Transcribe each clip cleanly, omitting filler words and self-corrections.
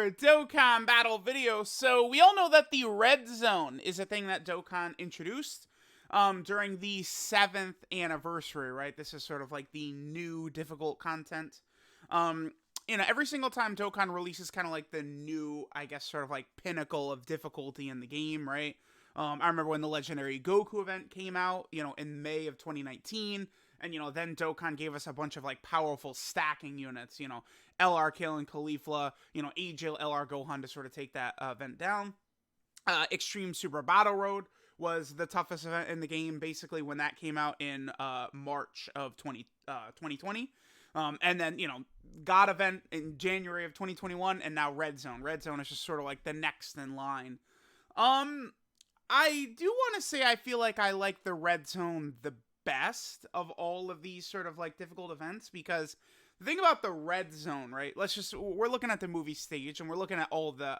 another Dokkan battle video. So we all know that the red zone is a thing that Dokkan introduced during the 7th anniversary, right? This is sort of like the new difficult content. Um, every single time Dokkan releases kind of like the new, I guess, sort of like pinnacle of difficulty in the game, right? I remember when the Legendary Goku event came out, in May of 2019. And, then Dokkan gave us a bunch of, like, powerful stacking units, LR Kill and Caulifla, Agile LR Gohan to sort of take that event down. Extreme Super Battle Road was the toughest event in the game, basically, when that came out in March of 2020. And then, God event in January of 2021, and now Red Zone. Red Zone is just sort of like the next in line. I do want to say I feel like I like the Red Zone the best of all of these sort of like difficult events, because the thing about the red zone, right, we're looking at the movie stage and we're looking at all the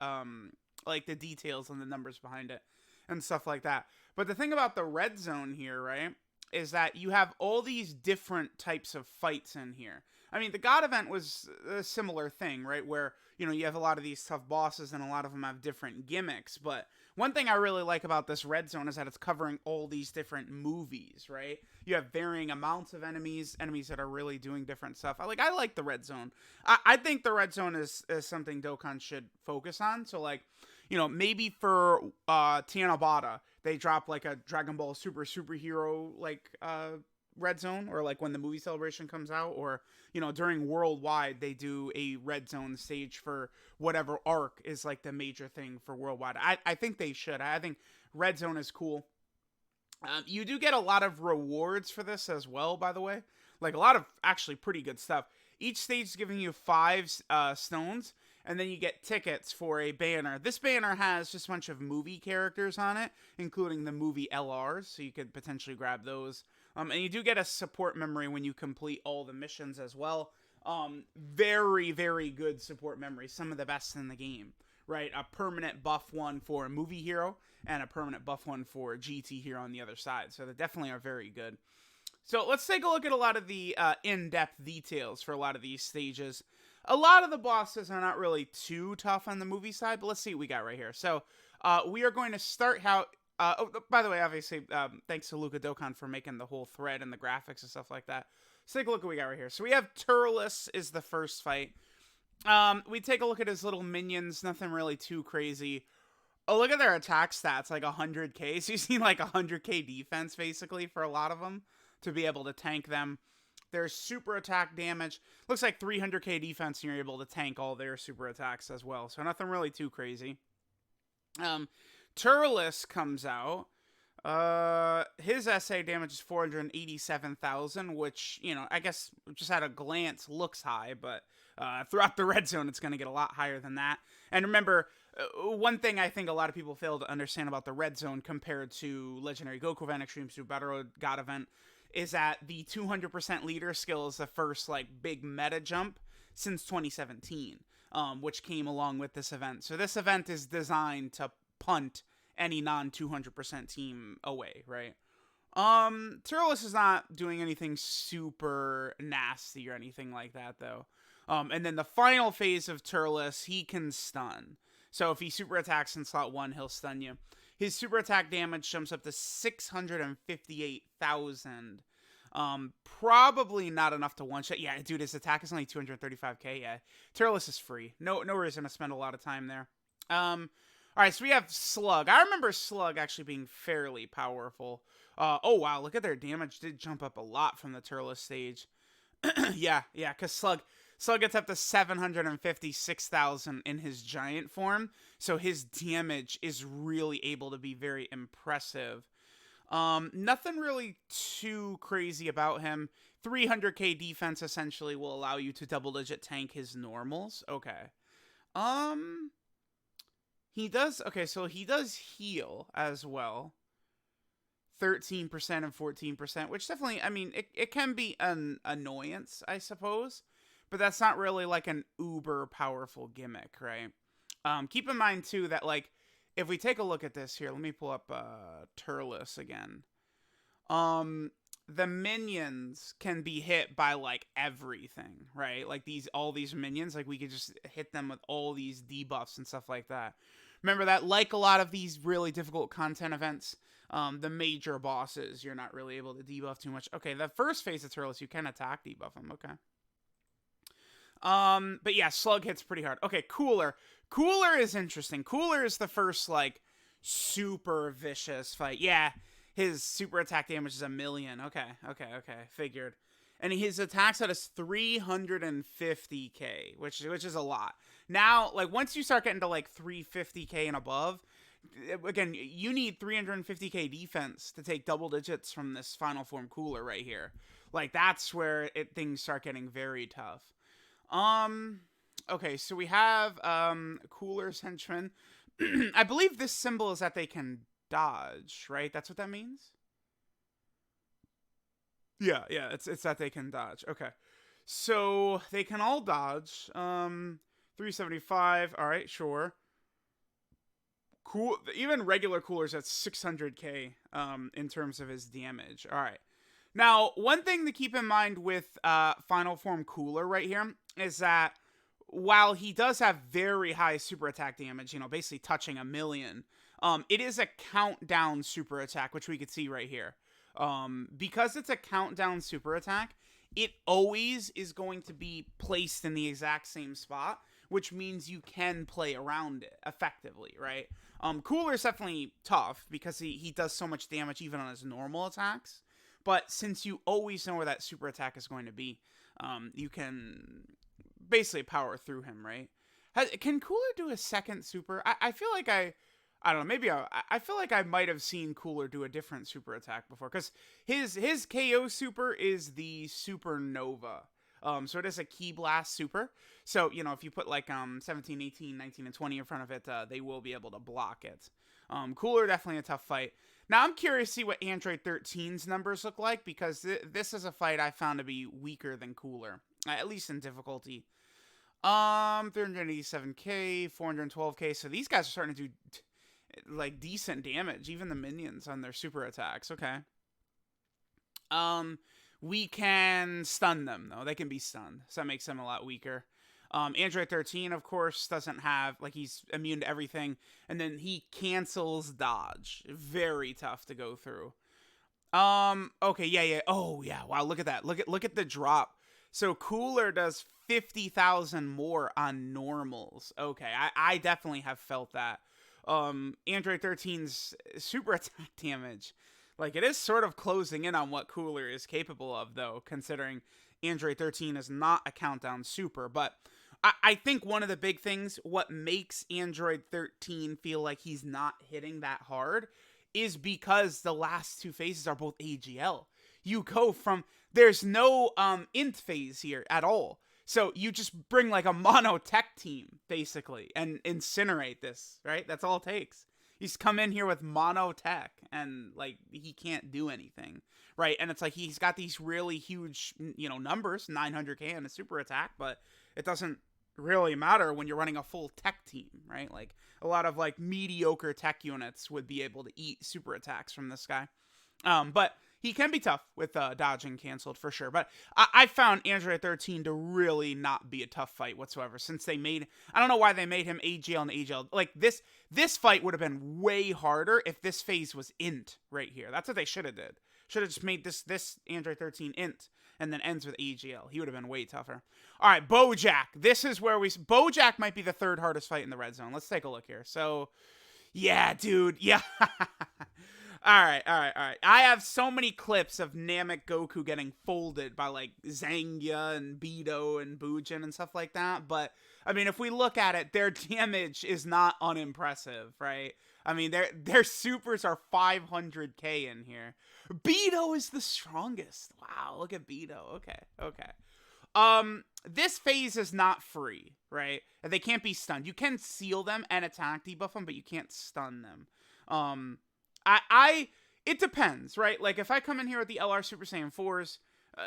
like the details and the numbers behind it and stuff like that. But the thing about the red zone here, right, is that you have all these different types of fights in here. I mean, the God event was a similar thing, right, where you have a lot of these tough bosses and a lot of them have different gimmicks. But one thing I really like about this red zone is that it's covering all these different movies, right? You have varying amounts of enemies that are really doing different stuff. I like the red zone. I think the red zone is something Dokkan should focus on. So, like, maybe for Tianabata, they drop like a Dragon Ball superhero like red zone, or like when the movie celebration comes out, or during Worldwide they do a red zone stage for whatever arc is like the major thing for Worldwide. I think they should. I think red zone is cool. You do get a lot of rewards for this as well, by the way, like a lot of actually pretty good stuff. Each stage is giving you 5 stones, and then you get tickets for a banner. This banner has just a bunch of movie characters on it, including the movie LRs, so you could potentially grab those. And you do get a support memory when you complete all the missions as well. Very, very good support memory. Some of the best in the game, right? A permanent buff one for a movie hero and a permanent buff one for GT hero on the other side. So they definitely are very good. So let's take a look at a lot of the in-depth details for a lot of these stages. A lot of the bosses are not really too tough on the movie side, but let's see what we got right here. So we are going to start how... by the way, obviously, thanks to Luca Dokkan for making the whole thread and the graphics and stuff like that. Let's take a look at what we got right here. So we have Turles is the first fight. We take a look at his little minions. Nothing really too crazy. Oh, look at their attack stats, like 100k. So you see like 100k defense, basically, for a lot of them to be able to tank them. Their super attack damage looks like 300k defense, and you're able to tank all their super attacks as well. So nothing really too crazy. Turles comes out. His SA damage is 487,000, which, I guess just at a glance looks high, but throughout the red zone, it's going to get a lot higher than that. And remember, one thing I think a lot of people fail to understand about the red zone compared to Legendary Goku event, Extreme Super Battle Road, God event, is that the 200% leader skill is the first, like, big meta jump since 2017, which came along with this event. So this event is designed to punt any non-200% team away, right? Turles is not doing anything super nasty or anything like that, though. And then the final phase of Turles, he can stun. So if he super attacks in slot 1, he'll stun you. His super attack damage jumps up to 658,000. Probably not enough to one-shot. Yeah, dude, his attack is only 235k. Yeah, Turles is free. No reason to spend a lot of time there. Alright, so we have Slug. I remember Slug actually being fairly powerful. Oh, wow, look at their damage. Did jump up a lot from the Turles stage. yeah, because Slug gets up to 756,000 in his giant form, so his damage is really able to be very impressive. Nothing really too crazy about him. 300k defense essentially will allow you to double-digit tank his normals. Okay. He does heal as well. 13% and 14%, which definitely, I mean, it can be an annoyance, I suppose, but that's not really like an uber powerful gimmick, right? Keep in mind too that, like, if we take a look at this here, let me pull up Turles again. the minions can be hit by like everything, right? Like all these minions, like we could just hit them with all these debuffs and stuff like that. Remember that, like a lot of these really difficult content events, the major bosses, you're not really able to debuff too much. Okay, the first phase of Turles, you can attack debuff them. Okay. But yeah, Slug hits pretty hard. Okay, Cooler. Cooler is interesting. Cooler is the first, like, super vicious fight. Yeah, his super attack damage is 1,000,000. Okay. Figured. And his attacks at is 350k, which is a lot. Now, like, once you start getting to, like, 350k and above, again, you need 350k defense to take double digits from this final form Cooler right here. Like, that's where things start getting very tough. Okay, so we have, Cooler's Henchmen. I believe this symbol is that they can dodge, right? That's what that means? Yeah, it's that they can dodge. Okay. So, they can all dodge. 375, alright, sure. Cool, even regular Cooler's at 600k, in terms of his damage. Alright. Now, one thing to keep in mind with Final Form Cooler right here is that while he does have very high super attack damage, you know, basically touching 1,000,000, it is a countdown super attack, which we could see right here. Because it's a countdown super attack, it always is going to be placed in the exact same spot, which means you can play around it effectively, right? Cooler's definitely tough because he does so much damage even on his normal attacks. But since you always know where that super attack is going to be, you can basically power through him, right? Can Cooler do a second super? I feel like I don't know, maybe I feel like I might have seen Cooler do a different super attack before, because his KO super is the Supernova. So it is a Ki Blast super. So, you know, if you put like 17, 18, 19, and 20 in front of it, they will be able to block it. Cooler, definitely a tough fight. Now, I'm curious to see what Android 13's numbers look like, because this is a fight I found to be weaker than Cooler, at least in difficulty. 387k, 412k, so these guys are starting to do, like, decent damage, even the minions on their super attacks. Okay. We can stun them, though. They can be stunned, so that makes them a lot weaker. Android 13, of course, doesn't have, like, he's immune to everything, and then he cancels dodge. Very tough to go through. Okay, yeah. Oh, yeah, wow, look at that. Look at the drop. So Cooler does 50,000 more on normals. Okay, I definitely have felt that. Android 13's super attack damage, like, it is sort of closing in on what Cooler is capable of, though, considering Android 13 is not a countdown super. But I think one of the big things, what makes Android 13 feel like he's not hitting that hard, is because the last two phases are both AGL. You go from, there's no int phase here at all. So you just bring like a mono tech team, basically, and incinerate this, right? That's all it takes. He's come in here with mono tech, and like he can't do anything, right? And it's like he's got these really huge, you know, numbers, 900k and a super attack, but it doesn't really matter when you're running a full tech team, right? Like a lot of like mediocre tech units would be able to eat super attacks from this guy. But he can be tough with dodging canceled for sure. But I found Android 13 to really not be a tough fight whatsoever, since they made, I don't know why they made him AGL and AGL. Like this fight would have been way harder if this phase was int right here. That's what they should have did. Should have just made this Android 13 int and then ends with AGL. He would have been way tougher. All right, Bojack. This is where Bojack might be the third hardest fight in the red zone. Let's take a look here. So, yeah, dude. Yeah. All right. I have so many clips of Namek Goku getting folded by, like, Zangia and Beto and Bujin and stuff like that. But, I mean, if we look at it, their damage is not unimpressive, right? I mean, their supers are 500k in here. Beto is the strongest. Wow, look at Beto. Okay. This phase is not free, right? They can't be stunned. You can seal them and attack debuff them, but you can't stun them. It depends, right? Like, if I come in here with the LR Super Saiyan 4s,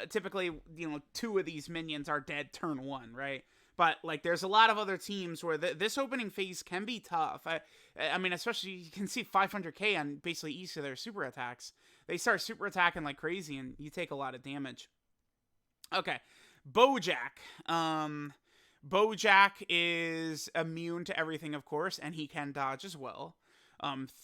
typically, you know, 2 of these minions are dead turn 1, right? But, like, there's a lot of other teams where this opening phase can be tough. I mean, especially, you can see 500k on basically each of their super attacks. they start super attacking like crazy, and you take a lot of damage. Okay, Bojack. Bojack is immune to everything, of course, and he can dodge as well.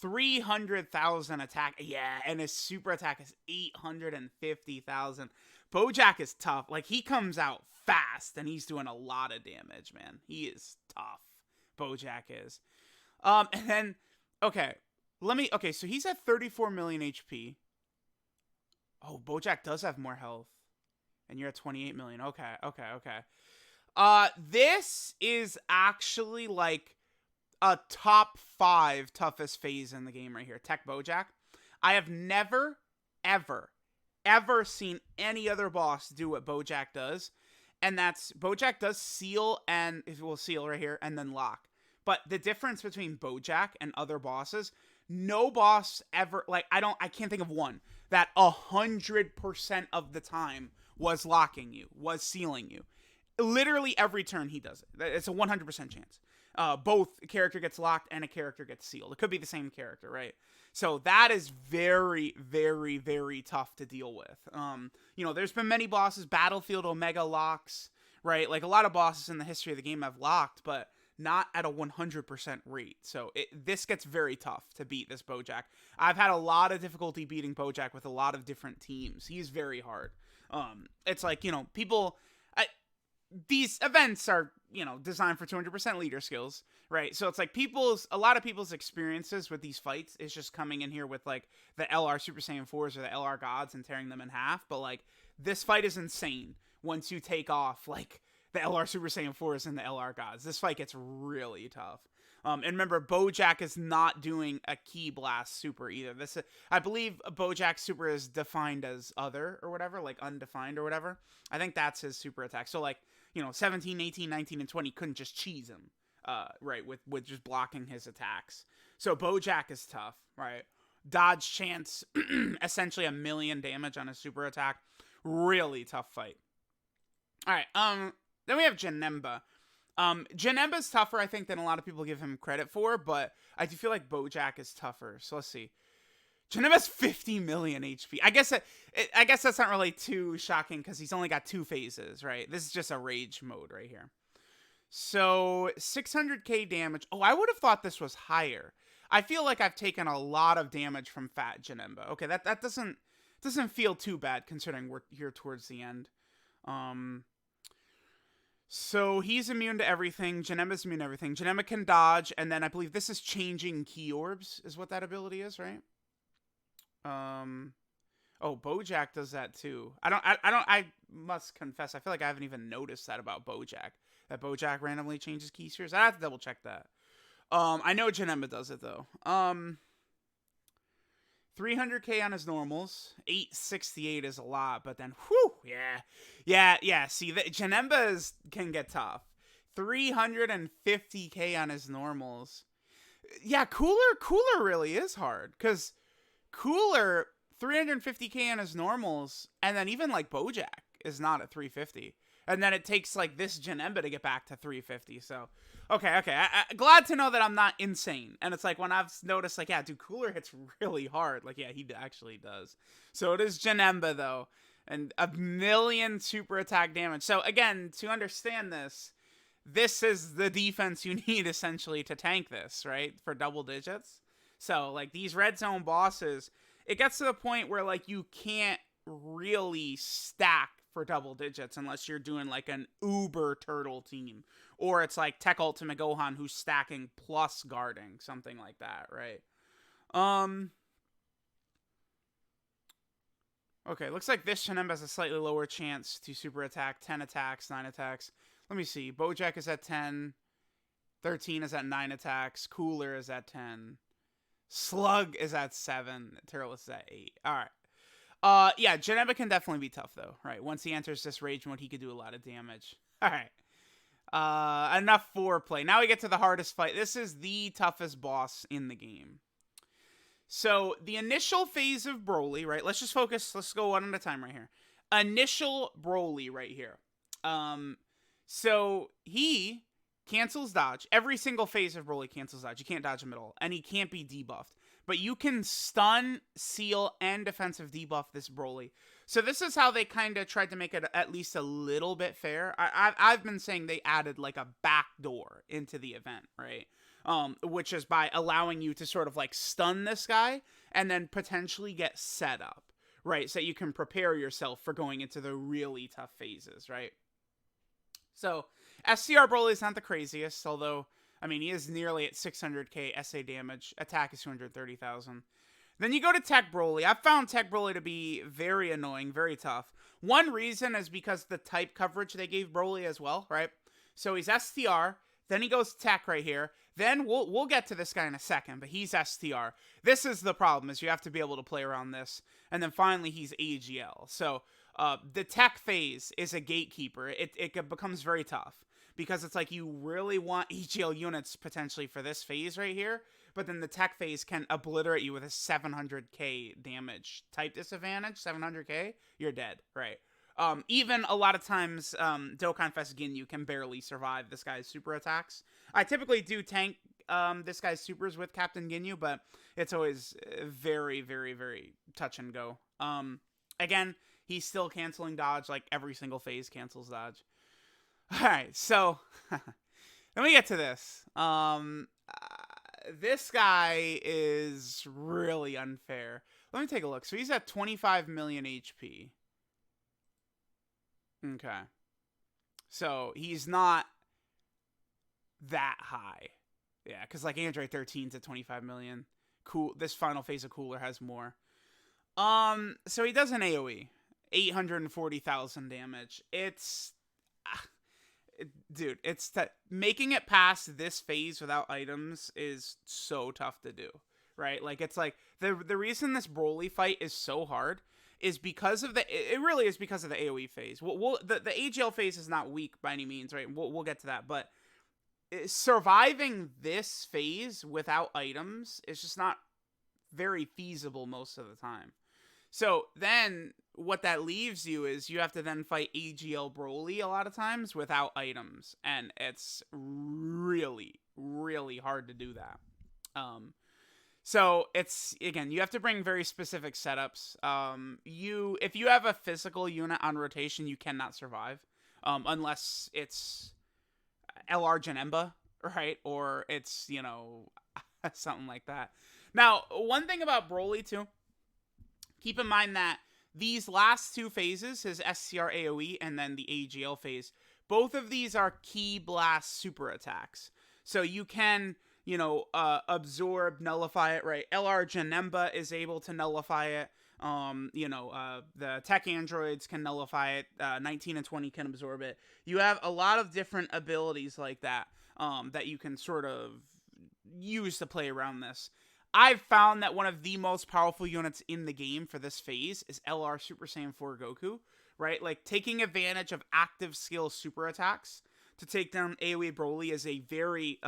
300,000 attack. Yeah, and his super attack is 850,000. Bojack is tough. Like, he comes out fast, and he's doing a lot of damage, man. He is tough. Bojack is. And then, okay, so he's at 34 million HP. Oh, Bojack does have more health. And you're at 28 million. Okay. This is actually like a top 5 toughest phase in the game right here. Tech Bojack. I have never, ever seen any other boss do what Bojack does. And that's, Bojack does seal and, well, seal right here, and then lock. But the difference between Bojack and other bosses, no boss ever, like, I can't think of one that 100% of the time was locking you, was sealing you. Literally every turn he does it. It's a 100% chance. Both a character gets locked and a character gets sealed. It could be the same character, right? So that is very, very, very tough to deal with. There's been many bosses, Battlefield Omega locks, right? Like, a lot of bosses in the history of the game have locked, but not at a 100% rate. So this gets very tough to beat this Bojack. I've had a lot of difficulty beating Bojack with a lot of different teams. He's very hard. It's like, people... these events are, designed for 200% leader skills, right? So it's like a lot of people's experiences with these fights is just coming in here with like the LR Super Saiyan 4s or the LR gods and tearing them in half. But like, this fight is insane once you take off like the LR Super Saiyan 4s and the LR gods. This fight gets really tough. And remember, Bojack is not doing a Ki Blast super either. I believe Bojack's super is defined as other or whatever, like undefined or whatever. I think that's his super attack. So like, 17, 18, 19, and 20 couldn't just cheese him, right, with just blocking his attacks. So Bojack is tough, right? Dodge chance, essentially 1 million damage on his super attack. Really tough fight. All right, then we have Janemba. Janemba's tougher, I think, than a lot of people give him credit for, but I do feel like Bojack is tougher. So let's see. Janemba's 50 million HP. I guess that's not really too shocking because he's only got 2 phases, right? This is just a rage mode right here. So 600k damage. Oh, I would have thought this was higher. I feel like I've taken a lot of damage from Fat Janemba. Okay, that doesn't feel too bad considering we're here towards the end. So he's immune to everything. Janemba's immune to everything. Janemba can dodge, and then I believe this is changing key orbs is what that ability is, right? Bojack does that too. I must confess, I feel like I haven't even noticed that about Bojack. That Bojack randomly changes key spheres. I have to double check that. I know Janemba does it though. 300k on his normals. 868 is a lot, but then, whew, yeah. See, Janemba can get tough. 350k on his normals. Yeah, Cooler really is hard, because Cooler, 350k on his normals, and then even like Bojack is not at 350. And then it takes like this Janemba to get back to 350. So, okay. Glad to know that I'm not insane. And it's like when I've noticed like, yeah, dude, Cooler hits really hard. Like, yeah, he actually does. So it is Janemba though. And 1 million super attack damage. So again, to understand this is the defense you need essentially to tank this, right? For double digits. So like these red zone bosses, it gets to the point where like you can't really stack for double digits unless you're doing like an uber turtle team, or it's like Tech Ultimate Gohan who's stacking plus guarding, something like that, right? Okay, looks like this Janemba has a slightly lower chance to super attack. 10 attacks, 9 attacks. Let me see. Bojack is at 10. 13 is at 9 attacks. Cooler is at 10. Slug is at 7. Turles is at 8. All right. Yeah, Janemba can definitely be tough, though, right? Once he enters this rage mode, he could do a lot of damage. All right. Enough foreplay. Now we get to the hardest fight. This is the toughest boss in the game. So, the initial phase of Broly, right? Let's just focus. Let's go one at a time right here. Initial Broly right here. So, he cancels dodge. Every single phase of Broly cancels dodge. You can't dodge him at all. And he can't be debuffed. but you can stun, seal, and defensive debuff this Broly. So this is how they kind of tried to make it at least a little bit fair. I've been saying they added like a backdoor into the event, right? Which is by allowing you to sort of like stun this guy and then potentially get set up, right? So you can prepare yourself for going into the really tough phases, right? So STR Broly is not the craziest, although, I mean, he is nearly at 600k SA damage. Attack is 230,000. Then you go to Tech Broly. I've found Tech Broly to be very annoying, very tough. One reason is because the type coverage they gave Broly as well, right? So he's STR, then he goes Tech right here. Then we'll get to this guy in a second, but he's STR. This is the problem, is you have to be able to play around this. And then finally he's AGL. So the Tech phase is a gatekeeper. It becomes very tough, because it's like you really want AGL units potentially for this phase right here, but then the Tech phase can obliterate you with a 700k damage type disadvantage. 700k, you're dead, right? Even a lot of times, Dokkan Fest Ginyu can barely survive this guy's super attacks. I typically do tank this guy's supers with Captain Ginyu, but it's always very, very, very touch and go. Again, he's still canceling dodge, like every single phase cancels dodge. Alright, so let me get to this. This guy is really unfair. Let me take a look. So he's at 25 million HP. Okay. So he's not that high. Yeah, because like Android 13's at 25 million. Cool. This final phase of Cooler has more. So he does an AoE. 840,000 damage. It's... dude, it's that making it past this phase without items is so tough to do, right? Like, it's like the reason this Broly fight is so hard is because of it really is because of the AoE phase. The AGL phase is not weak by any means, right? We'll get to that, but surviving this phase without items is just not very feasible most of the time. So then what that leaves you is you have to then fight AGL Broly a lot of times without items. And it's really, really hard to do that. So it's, again, you have to bring very specific setups. If you have a physical unit on rotation, you cannot survive. Unless it's LR Janemba, right? Or it's, something like that. Now, one thing about Broly too, keep in mind that these last two phases, his SCR AoE and then the AGL phase, both of these are Ki Blast super attacks. So you can, absorb, nullify it, right? LR Janemba is able to nullify it. The tech androids can nullify it. 19 and 20 can absorb it. You have a lot of different abilities like that, that you can sort of use to play around this. I've found that one of the most powerful units in the game for this phase is LR Super Saiyan 4 Goku, right? Like, taking advantage of active skill super attacks to take down AoE Broly is a very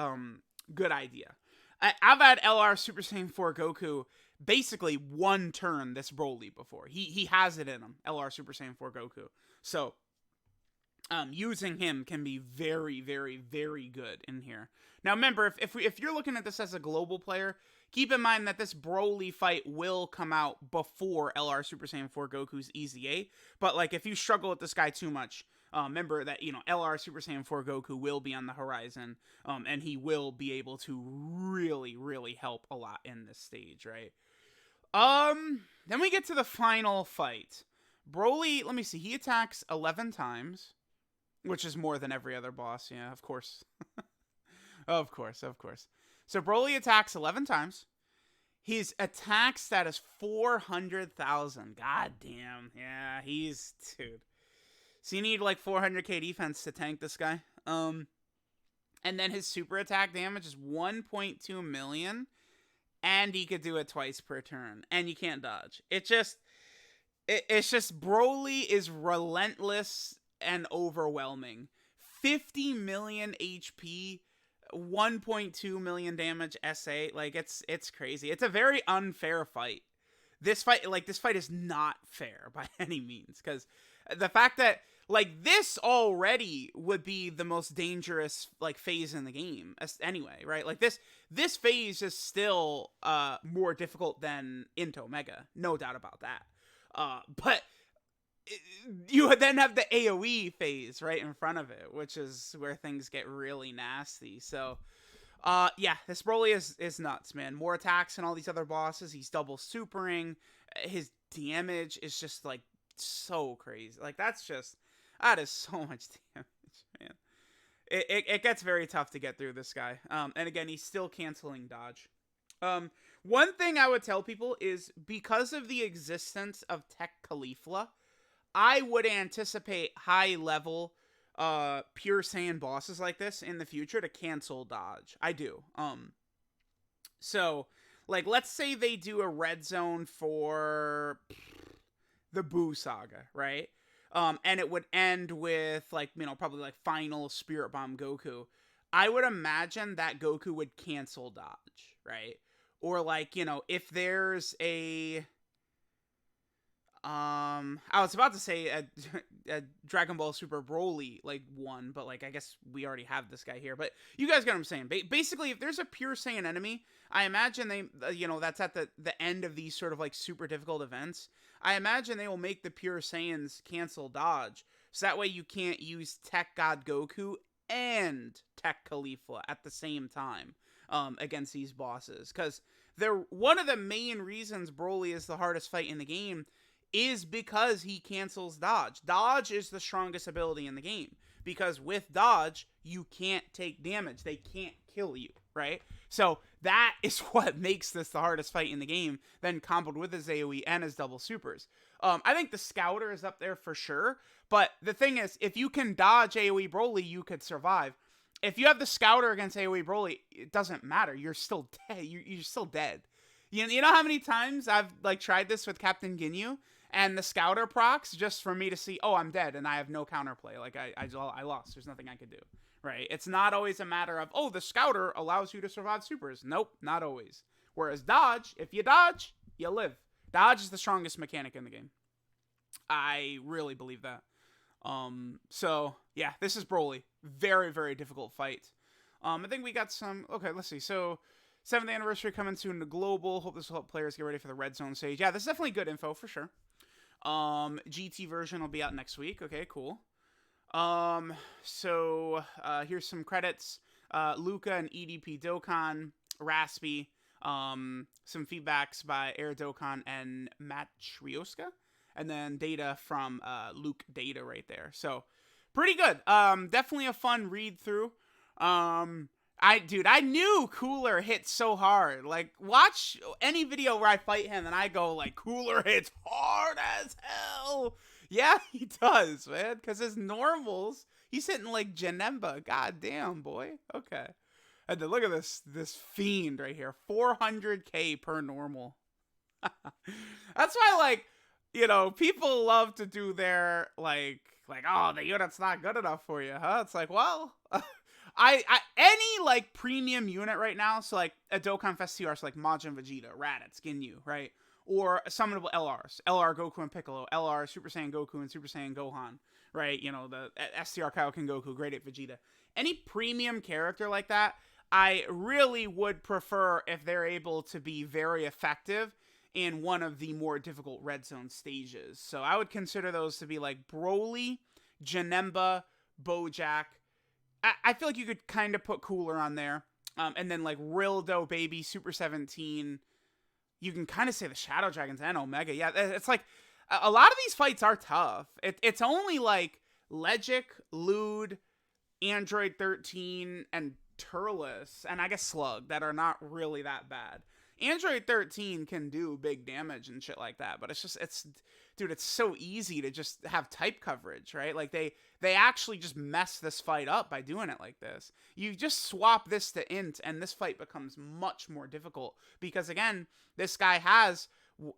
good idea. I've had LR Super Saiyan 4 Goku basically one turn this Broly before. He has it in him, LR Super Saiyan 4 Goku. So, using him can be very, very, very good in here. Now, remember, if you're looking at this as a global player, keep in mind that this Broly fight will come out before LR Super Saiyan 4 Goku's EZA. But, like, if you struggle with this guy too much, remember that, LR Super Saiyan 4 Goku will be on the horizon. And he will be able to really, really help a lot in this stage, right? Then we get to the final fight. Broly, let me see, he attacks 11 times, which is more than every other boss. Yeah, of course. Of course. So Broly attacks 11 times. His attack stat is 400,000. God damn. Yeah, dude. So you need like 400k defense to tank this guy. And then his super attack damage is 1.2 million. And he could do it twice per turn. And you can't dodge. It's just Broly is relentless and overwhelming. 50 million HP, 1.2 million damage SA. Like, it's crazy. It's a very unfair fight. This fight is not fair by any means, because the fact that, like this already would be the most dangerous like phase in the game anyway, right? Like this phase is still more difficult than into Omega, no doubt about that. But you then have the AoE phase right in front of it, which is where things get really nasty. So yeah, this Broly is nuts, man. More attacks than all these other bosses. He's double supering. His damage is just like so crazy. Like that is so much damage, man. It gets very tough to get through this guy. And again, he's still canceling dodge. One thing I would tell people is because of the existence of Tech Caulifla, I would anticipate high level pure Saiyan bosses like this in the future to cancel dodge. I do. So like let's say they do a red zone for the Buu saga, right? And it would end with like, you know, probably like final Spirit Bomb Goku. I would imagine that Goku would cancel dodge, right? Or like, you know, if there's a I was about to say a Dragon Ball Super Broly like one, but like I guess we already have this guy here. But you guys get what I'm saying. Basically, if there's a pure Saiyan enemy, I imagine they, you know, that's at the end of these sort of like super difficult events. I imagine they will make the pure Saiyans cancel dodge, so that way you can't use Tech God Goku and Tech Caulifla at the same time against these bosses. Because they're one of the main reasons Broly is the hardest fight in the game is because he cancels dodge. Dodge is the strongest ability in the game, because with dodge, you can't take damage. They can't kill you, right? So that is what makes this the hardest fight in the game, then comboed with his AoE and his double supers. I think the Scouter is up there for sure, but the thing is, if you can dodge AoE Broly, you could survive. If you have the Scouter against AoE Broly, it doesn't matter. You're still dead. You're still dead. You know how many times I've like tried this with Captain Ginyu, and the Scouter procs just for me to see, oh, I'm dead and I have no counterplay. Like I lost. There's nothing I could do. Right? It's not always a matter of, oh, the Scouter allows you to survive supers. Nope, not always. Whereas dodge, if you dodge, you live. Dodge is the strongest mechanic in the game. I really believe that. So yeah, this is Broly. Very, very difficult fight. I think we got some. Okay, let's see. So 7th anniversary coming soon to global. Hope this will help players get ready for the red zone stage. Yeah, this is definitely good info for sure. GT version will be out next week. Okay, cool. So here's some credits. Luca and EDP Dokkan, Raspy. Some feedbacks by Air Dokkan and Matt Shrioska. And then data from Luke Data right there. So pretty good. Definitely a fun read through. I knew Cooler hit so hard. Like, watch any video where I fight him and I go like, Cooler hits hard as hell. Yeah, he does, man. Because his normals, he's hitting like Janemba. God damn, boy. Okay. And then look at this fiend right here. 400k per normal. That's why, like, you know, people love to do their, like, oh, the unit's not good enough for you, huh? It's like, well, I any, like, premium unit right now, so, like, a Dokkan Fest TR, so, like, Majin Vegeta, Raditz, Ginyu, right? Or summonable LRs, LR Goku and Piccolo, LR Super Saiyan Goku and Super Saiyan Gohan, right? You know, the STR Kaioken Goku, Great Ape Vegeta. Any premium character like that, I really would prefer if they're able to be very effective in one of the more difficult red zone stages. So I would consider those to be like Broly, Janemba, Bojack. I feel like you could kind of put Cooler on there. And then like Rildo, Baby, Super 17. You can kind of say the Shadow Dragons and Omega. Yeah, it's like a lot of these fights are tough. It's only like Legic, Lude, Android 13, and Turles, and I guess Slug that are not really that bad. Android 13 can do big damage and shit like that, but it's so easy to just have type coverage, right? Like they actually just mess this fight up by doing it like this. You just swap this to int and this fight becomes much more difficult because again, this guy has,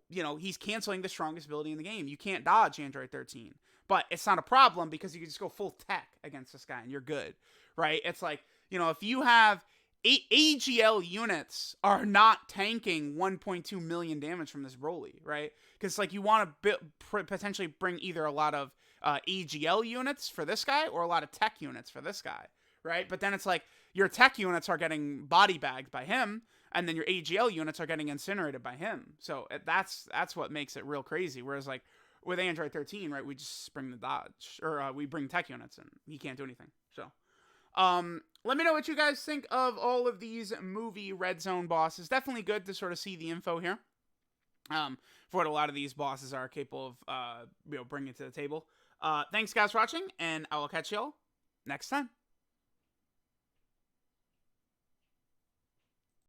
you know, he's canceling the strongest ability in the game. You can't dodge Android 13, but it's not a problem because you can just go full tech against this guy and you're good, right? It's like, you know, if you have AGL units are not tanking 1.2 million damage from this Broly, right? Because like you want to potentially bring either a lot of AGL units for this guy or a lot of tech units for this guy, right? But then it's like your tech units are getting body bagged by him, and then your AGL units are getting incinerated by him. So that's what makes it real crazy. Whereas like with Android 13, right, we just bring the dodge, or we bring tech units, and he can't do anything. So, let me know what you guys think of all of these movie Red Zone bosses. Definitely good to sort of see the info here. For what a lot of these bosses are capable of, bringing to the table. Thanks guys for watching, and I will catch y'all next time.